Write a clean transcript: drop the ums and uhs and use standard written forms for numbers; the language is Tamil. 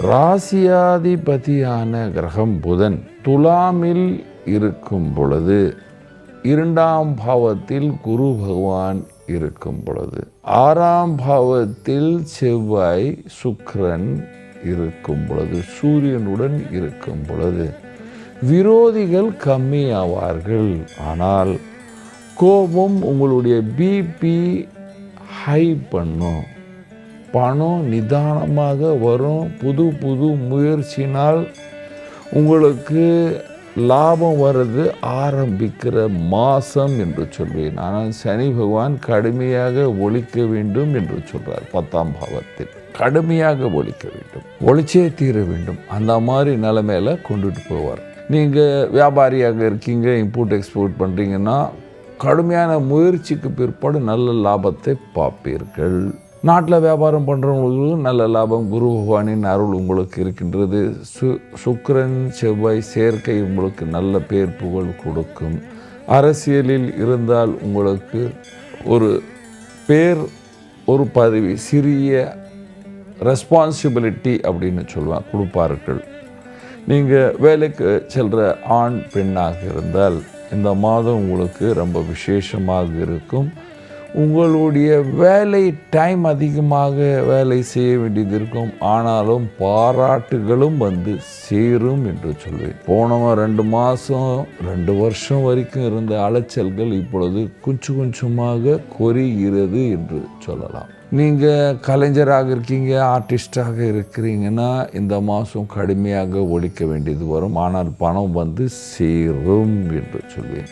ராசியாதிபதியான கிரகம் புதன் துலாமில் இருக்கும் பொழுது 2ஆம் பாவத்தில் குரு பகவான் இருக்கும் பொழுது 6ஆம் பாவத்தில் செவ்வாய் சுக்கிரன் இருக்கும் பொழுது சூரியனுடன் இருக்கும் பொழுது விரோதிகள் கம்மியாவார்கள். ஆனால் கோபம் உங்களுடைய பிபி ஹை பண்ணும். பணம் நிதானமாக வரும். புது புது முயற்சினால் உங்களுக்கு லாபம் வர்றது ஆரம்பிக்கிற மாதம் என்று சொல்வேன். ஆனால் சனி பகவான் கடுமையாக ஒழிக்க வேண்டும் என்று சொல்கிறார். 10ஆம் பாவத்தில் கடுமையாக ஒழிக்க வேண்டும், ஒழிச்சே தீர வேண்டும். அந்த மாதிரி நிலைமையில கொண்டுட்டு போவார். நீங்கள் வியாபாரியாக இருக்கீங்க, இம்போர்ட் எக்ஸ்போர்ட் பண்ணுறீங்கன்னா கடுமையான முயற்சிக்கு பிற்பாடு நல்ல லாபத்தை பார்ப்பீர்கள். நாட்டில் வியாபாரம் பண்ணுறவங்களுக்கு நல்ல லாபம். குரு பகவானின் அருள் உங்களுக்கு இருக்கின்றது. சுக்கிரன் செவ்வாய் சேர்க்கை உங்களுக்கு நல்ல பேர் புகழ் கொடுக்கும். அரசியலில் இருந்தால் உங்களுக்கு ஒரு பேர், ஒரு பதவி, சிறிய ரெஸ்பான்சிபிலிட்டி அப்படின்னு சொல்லுவாங்க, கொடுப்பார்கள். நீங்கள் வேலைக்கு செல்கிற ஆண் பெண்ணாக இருந்தால் இந்த மாதம் உங்களுக்கு ரொம்ப விசேஷமாக இருக்கும். உங்களுடைய வேலை டைம் அதிகமாக வேலை செய்ய வேண்டியது இருக்கும். ஆனாலும் பாராட்டுகளும் வந்து சேரும் என்று சொல்வேன். போனவன் 2 மாதம் 2 வருஷம் வரைக்கும் இருந்த அலைச்சல்கள் இப்பொழுது கொஞ்சம் கொஞ்சமாக குறைகிறது என்று சொல்லலாம். நீங்கள் கலைஞராக இருக்கீங்க, ஆர்டிஸ்டாக இருக்கிறீங்கன்னா இந்த மாதம் கடுமையாக ஒழிக்க வேண்டியது வரும். ஆனால் பணம் வந்து சேரும் என்று சொல்வேன்.